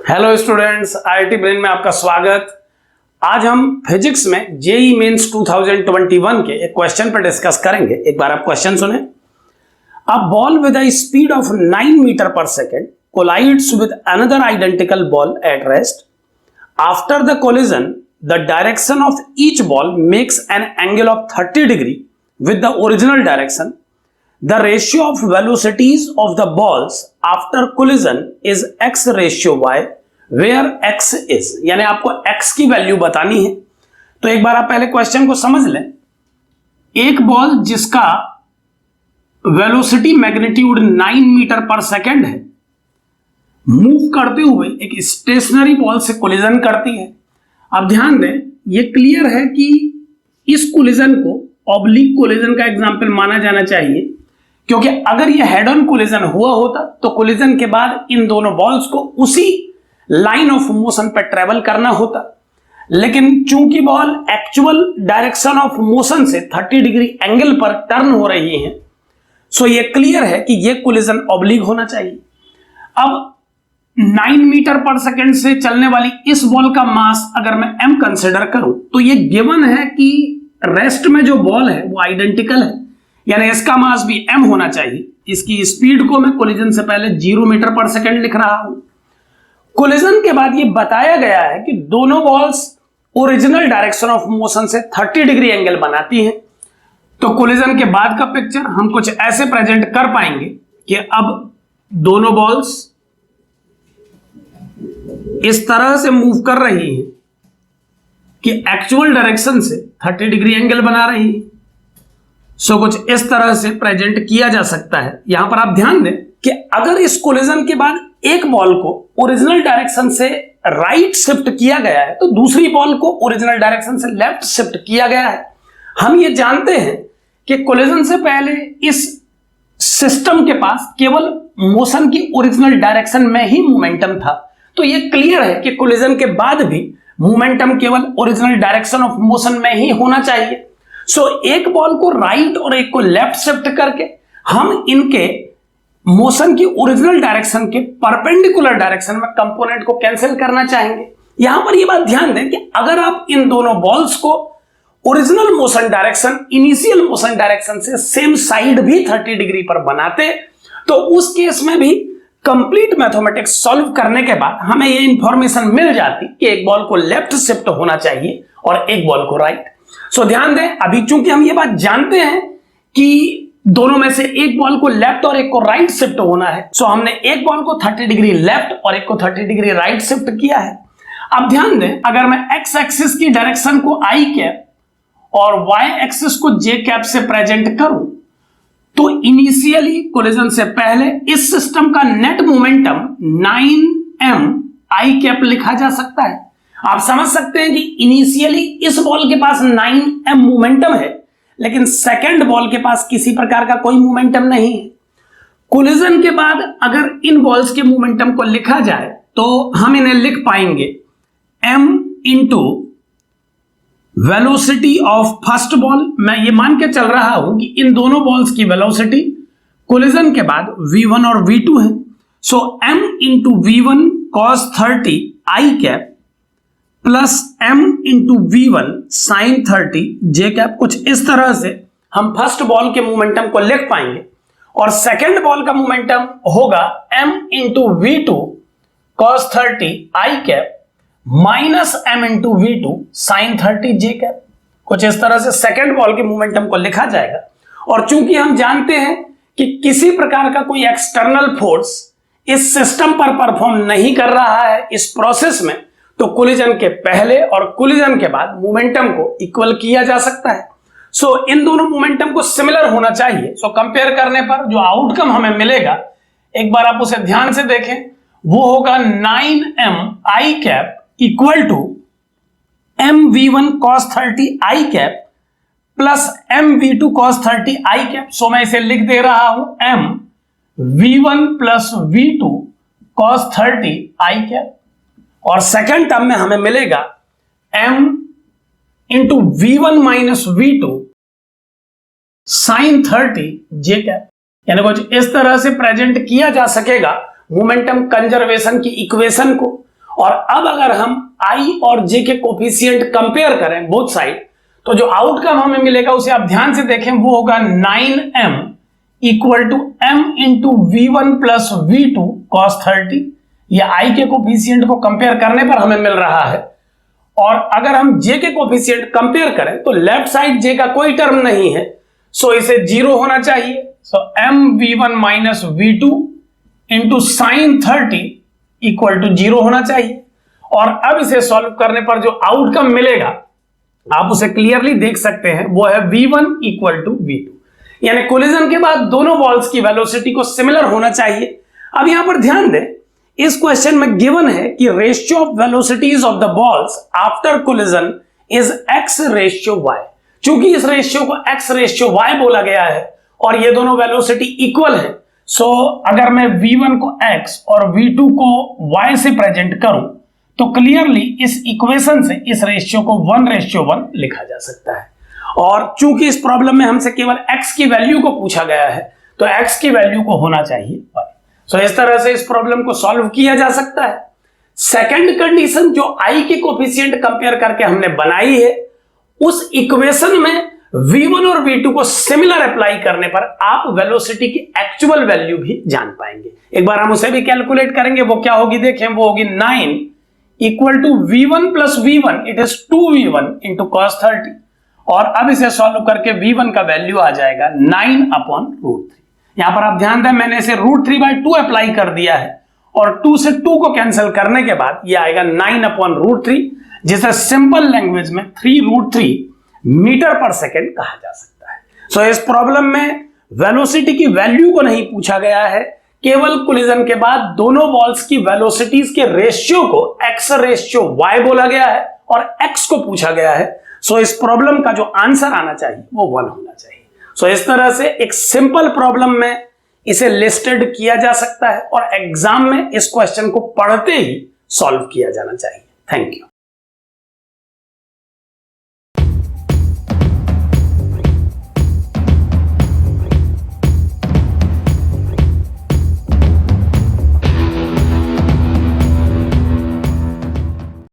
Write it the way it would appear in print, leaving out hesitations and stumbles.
Hello students, IIT brain में आपका स्वागत। आज हम फिजिक्स में जेई मेंस 2021 के एक क्वेश्चन पर डिस्कस करेंगे। एक बार आप क्वेश्चन सुने। A ball with a speed of 9 metre per second collides with another identical ball at rest. After the collision the direction of each ball makes an angle of 30 degree with the original direction. The ratio of velocities of the balls after collision is x ratio y, where x is, यानी आपको x की value बतानी है। तो एक बार आप पहले question को समझ लें। एक बॉल जिसका velocity magnitude 9 metre per second है, मूव करते हुए एक स्टेशनरी बॉल से कोलिजन करती है। अब ध्यान दें, यह क्लियर है कि इस कोलिजन को ऑब्लिक कोलिजन का एग्जांपल माना जाना चाहिए, क्योंकि अगर यह हेड ऑन कोलिजन हुआ होता तो कोलिजन के बाद इन दोनों बॉल्स को उसी लाइन ऑफ मोशन पर ट्रेवल करना होता। लेकिन चूंकि ball actual direction of motion से 30 डिग्री एंगल पर टर्न हो रही है, सो यह क्लियर है कि यह कोलिजन ऑब्लिक होना चाहिए। अब 9 मीटर पर सेकेंड से चलने वाली इस बॉल का मास अगर मैं m कंसिडर करूं तो यह गिवन है कि रेस्ट में जो बॉल है वो आइडेंटिकल है, यानी इसका मास भी m होना चाहिए। इसकी स्पीड को मैं कोलिजन से पहले 0 मीटर पर सेकेंड लिख रहा हूं। कोलिजन के बाद ये बताया गया है कि दोनों balls original direction of motion से 30 डिग्री एंगल बनाती हैं। तो कोलिजन के बाद का पिक्चर हम कुछ ऐसे प्रेजेंट कर पाएंगे कि अब दोनों बॉल्स इस तरह से मूव कर रही हैं कि एक्चुअल डायरेक्शन से 30 डिग्री एंगल बना रही है। सो कुछ इस तरह से प्रेजेंट किया जा सकता है। यहां पर आप ध्यान दें कि अगर इस कोलिजन के बाद एक बॉल को ओरिजिनल डायरेक्शन से राइट शिफ्ट किया गया है तो दूसरी बॉल को ओरिजिनल डायरेक्शन से लेफ्ट शिफ्ट किया गया है। हम ये जानते हैं कि कोलिजन से पहले इस सिस्टम के पास केवल मोशन की ओरिजिनल डायरेक्शन में ही मोमेंटम था। तो यह क्लियर है कि कोलिजन के बाद भी मोमेंटम केवल ओरिजिनल डायरेक्शन ऑफ मोशन में ही होना चाहिए। सो एक बॉल को राइट और एक को लेफ्ट शिफ्ट करके हम इनके मोशन की ओरिजिनल डायरेक्शन के परपेंडिकुलर डायरेक्शन में कंपोनेंट को कैंसिल करना चाहेंगे। यहां पर यह बात ध्यान दें कि अगर आप इन दोनों बॉल्स को original motion direction, initial motion direction से सेम साइड भी 30 डिग्री पर बनाते तो उस केस में भी कंप्लीट मैथमेटिक्स सॉल्व करने के बाद हमें यह इंफॉर्मेशन मिल जाती कि एक बॉल को लेफ्ट शिफ्ट होना चाहिए और एक बॉल को राइट। सो ध्यान दें, अभी चूंकि हम ये बात जानते हैं कि दोनों में से एक बॉल को लेफ्ट और एक को राइट शिफ्ट होना है, सो हमने एक बॉल को 30 डिग्री लेफ्ट और एक को 30 डिग्री राइट शिफ्ट किया है। अब ध्यान दें, अगर मैं एक्स एक्सिस की डायरेक्शन को आई कैप और वाई एक्सिस को जे कैप से प्रेजेंट करूं तो इनिशियली कोलिजन से पहले इस सिस्टम का net momentum 9m I cap लिखा जा सकता है। आप समझ सकते हैं कि इनिशियली इस बॉल के पास 9m मोमेंटम है, लेकिन सेकंड बॉल के पास किसी प्रकार का कोई मोमेंटम नहीं है। कोलिजन के बाद अगर इन बॉल्स के मोमेंटम को लिखा जाए तो हम इन्हें लिख पाएंगे m into velocity of first ball. मैं ये मान के चल रहा हूं कि इन दोनों बॉल्स की वेलोसिटी कोलिजन के बाद v1 और v2 है। So m into v1 cos 30 I cap plus m into v1 sin 30 J cap. कुछ इस तरह से हम फर्स्ट बॉल के मोमेंटम को लिख पाएंगे और सेकेंड बॉल का मोमेंटम होगा m into v2 cos 30 I cap minus m into v2 sin 30 J cap. कुछ इस तरह से सेकेंड बॉल के मोमेंटम को लिखा जाएगा। और चूंकि हम जानते हैं कि किसी प्रकार का कोई एक्सटर्नल फोर्स इस सिस्टम पर परफॉर्म नहीं कर रहा है इस प्रोसेस में, तो कोलिजन के पहले और कोलिजन के बाद मोमेंटम को इक्वल किया जा सकता है। सो इन दोनों मोमेंटम को सिमिलर होना चाहिए। सो कंपेयर करने पर जो आउटकम हमें मिलेगा, एक बार आप उसे ध्यान से देखें, वो होगा 9m I cap equal to mv1 cos 30 I cap plus mv2 cos 30 I cap. So मैं इसे लिख दे रहा हूं mv1 plus v2 cos 30 I cap, और सेकेंड टर्म में हमें मिलेगा m into v1 minus v2 sin 30 J cap. यानी कुछ इस तरह से प्रेजेंट किया जा सकेगा मोमेंटम कंजर्वेशन की इक्वेशन को। और अब अगर हम i और j के कोफिशिएंट कंपेयर करें बोथ साइड, तो जो आउटकम हमें मिलेगा उसे आप ध्यान से देखें, वो होगा 9m equal to m into v1 plus v2 cos 30। ये i के कोफिशिएंट को कंपेयर करने पर हमें मिल रहा है। और अगर हम j के कोफिशिएंट कंपेयर करें तो लेफ्ट साइड j का कोई टर्म नहीं है, सो इसे 0 होना चाहिए। So m v1 minus v2 into sine 30 equal to 0 होना चाहिए। और अब इसे सॉल्व करने पर जो आउटकम मिलेगा आप उसे क्लियरली देख सकते हैं, वो है v1 इक्वल टू v2, यानी कोलिजन के बाद दोनों बॉल्स की वेलोसिटी को सिमिलर होना चाहिए। अब यहां पर ध्यान दें, इस क्वेश्चन में गिवन है कि ratio of velocities of the balls after collision is x ratio y। चूंकि इस रेशियो को x रेशियो y बोला गया है और ये दोनों वेलोसिटी इक्वल है, सो अगर मैं v1 को x और v2 को y से प्रेजेंट करूं तो क्लियरली इस इक्वेशन से इस रेशियो को 1:1 लिखा जा सकता है। और चूंकि इस प्रॉब्लम में हमसे केवल x की वैल्यू को पूछा गया है तो x की वैल्यू को होना चाहिए y। सो इस तरह से इस प्रॉब्लम को सॉल्व किया जा सकता है। सेकंड कंडीशन जो i के कोफिशिएंट कंपेयर करके हमने बनाई है, उस इक्वेशन में v1 और v2 को सिमिलर अप्लाई करने पर आप वेलोसिटी की एक्चुअल वैल्यू भी जान पाएंगे। एक बार हम उसे भी कैलकुलेट करेंगे, वो क्या होगी देखें, वो होगी 9 equal to v1 plus v1, it is 2v1 into cos 30। और अब इसे सॉल्व करके v1 का वैल्यू आ जाएगा 9/√3। यहां पर आप ध्यान दें, मैंने इसे √3/2 अप्लाई कर दिया है और 2 से 2 को कैंसिल करने के बाद ये आएगा 9/√3, जिसे सिंपल लैंग्वेज में 3√3 मीटर पर सेकेंड कहा जा सकता है। सो इस प्रॉब्लम में वेलोसिटी की वैल्यू को नहीं पूछा गया है, केवल कोलिजन के बाद दोनों बॉल्स की वेलोसिटीज के रेशियो को x रेशियो y बोला गया है और x को पूछा गया है। सो इस प्रॉब्लम का जो आंसर आना चाहिए वो 1 होना चाहिए। सो इस तरह से एक सिंपल प्रॉब्लम में इसे लिस्टेड किया जा सकता है और एग्जाम में इस क्वेश्चन को पढ़ते ही सॉल्व किया जाना चाहिए। Thank you.